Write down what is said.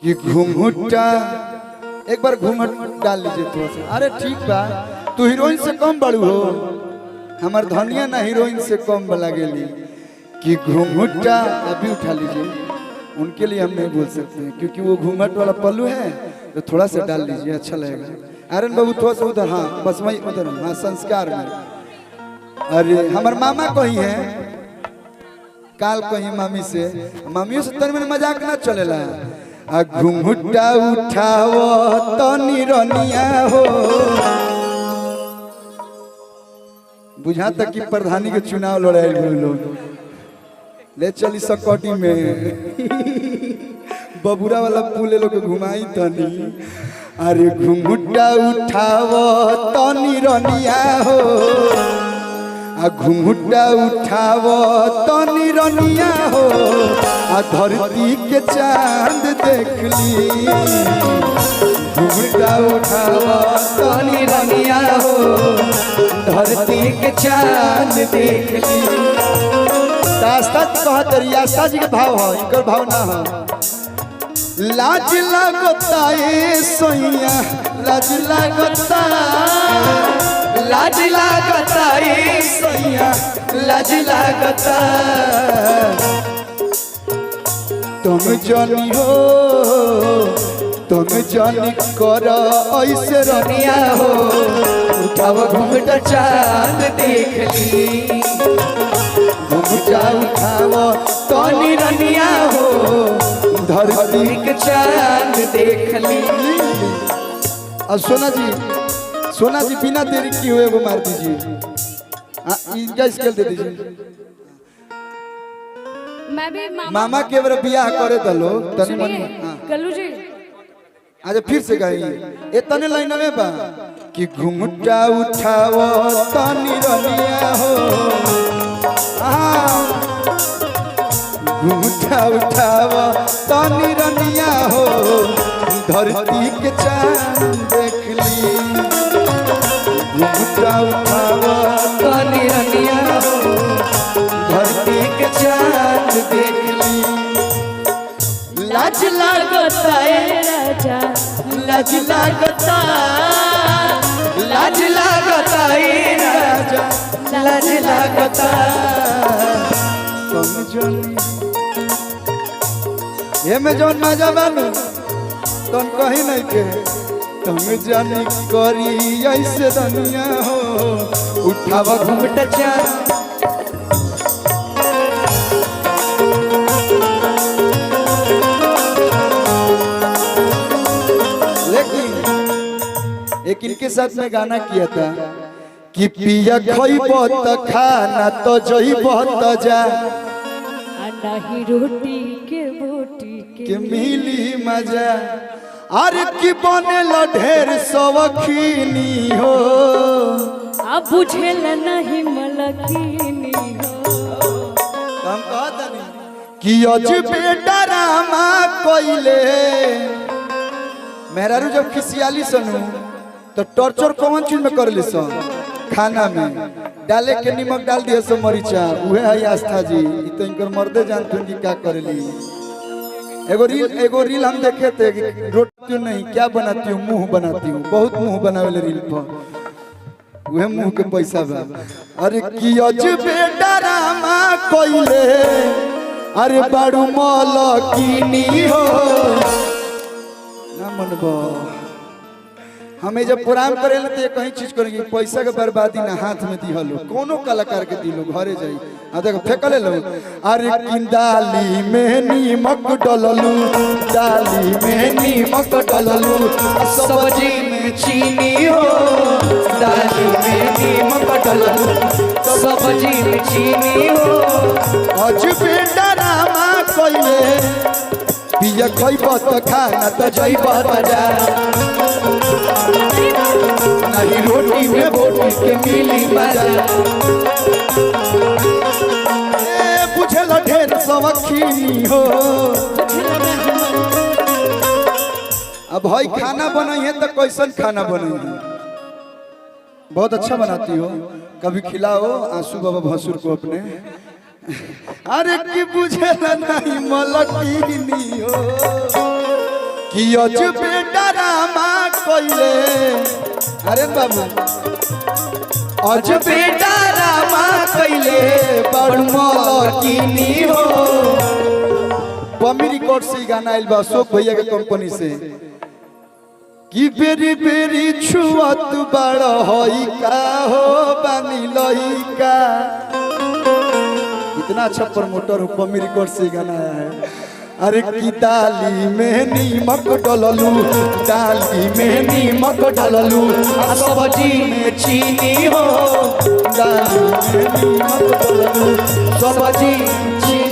कि घूंघटा एक बार घूंघट डाल लीजिए थोड़ा सा। अरे ठीक बा, तू हीरोइन से कम बड़ू हो, हमार धनिया ना हीरोइन से कम लगेली। कि घूंघटा अभी उठा लीजिए, उनके लिए हम नहीं बोल सकते हैं क्योंकि वो घूंघट वाला पल्लू है, तो थोड़ा सा डाल लीजिए, अच्छा लगेगा। आर्यन बाबू थोड़ा सा उधर, हाँ बस वही उधर, हाँ संस्कार में। अरे हमार मामा कही है, काल कही मामी से, मामियों से तन में मजाक ना चलेला। घूंघटा उठाओ तो निरनिया हो। बुझा तक कि प्रधानी के चुनाव लड़ाई लोग ले चली सकटी में बबुरा वाला पुल लोग घुमाई तनी। अरे घूंघटा उठाओ तो निरनिया हो, घूंघटा उठाओ तो निरनिया हो, धरती के चांद देख ली। घूंघटा उठाओ तो निरनिया हो, धरती के चांद देख ली। आस्था कहत रियास्ता जी के भाव है, इनकर भाव ना है। लाज लगता ए सोइया, लाज लगता, लाज लगता ए सोइया, लाज लगता। तुम जानी हो, तुम जानी कर ऐसे रनिया हो, उठाओ घूंघटा चांद देख ली। घूंघटा उठाओ तो निरनिया हो, धरती के चांद देख ली। अब सोना जी बिना देरी की हुए वो मार दीजिए, इनका स्केल दे दीजिए। मैं भी मामा के बारे बियाह करे दलो तनी मनी। कल्लू जी आज फिर से गई ये तने लाइन में बा कि घूंघटा उठाओ तो निरनिया हो। घूंघटा उठाओ तो निरनिया हो, धरती के चांद देख ली। घूंघटा उठाओ तो निरनिया हो, धरती के चांद देख ली। लाज लगता है राजा, लाज लगता, लाज लगता है राजा, लाज लगता। तुम जानी ये में जौन मजा बानू तुम कहीं नहीं के, तुम जानी करी ऐसे दुनिया हो, उठावा घूंघटा चांद। एक इनके साथ में गाना किया था कि पिया खइबो त खाना तो जइबो त जा, नहीं रोटी के बोटी के मिली मजा। अरे कि बनेल ढेर सवखीनी हो, अब बुझेल नहीं मलकिनी हो। हम कहत नहीं कि अजबे डरामा कोइले। मेहरारू जब खिसियाली सनू तो टॉर्चर कौन चीज में कर ली सन? खाना में डाले के नमक डाल दिया सो मरीचा, उहे है आस्था जी। तो इनकर मर्दे जानते कि क्या करेली। एगो रील हम देखे थे कि रोटी नहीं क्या बनाती हूँ, मुंह बनाती हूँ। बहुत मुंह बनावे रील पर, उहे मुंह के पैसा बा। अरे कि अजबे डरामा कोइले, अरे बाड़ू मलकिनी हो। ना मनबो हमें जब प्रोग्राम करे तो ये कहीं चीज करेंगे, पैसा के बर्बादी ना हाथ में दिहलो, कोनो कलाकार के दिलो घरे जाई आ देखो फेकले लो। अरे किंदाली में नीमक डललू, डाली में नीमक डललू, सब्जी में चीनी हो, डाली में नीमक डललू, सब्जी में चीनी हो। अजबे डरामा कोइले, पिया खइबो त खाना त जइबो त जा, नहीं रोटी में बोटी के मिली मजा। बुझल ढेर सवखीनी हो। अब भाई खाना बनाई है तो कैसन खाना बनाई है? बहुत अच्छा बनाती हो, कभी खिलाओ आंसू बाबा भसुर को अपने। अरे कि बुझल नहीं मलकिनी हो। कि अजबे डरामा कइले अरे बाबू अजबे डरामा कइले बड़ मलकिनी हो। पम्मी रिकॉर्ड से गाना आइल बा अशोक भैया के कंपनी से कि बेरी बेरी छुअत बड़ होई का हो बानी लइका। इतना अच्छा प्रमोटर हो पम्मी रिकॉर्ड से गाना आया है। अरे की डाली में नीमक डललू डाली में नीमक डललू सब्जी में चीनी हो डाली में नीमक डललू सब्जी चीनी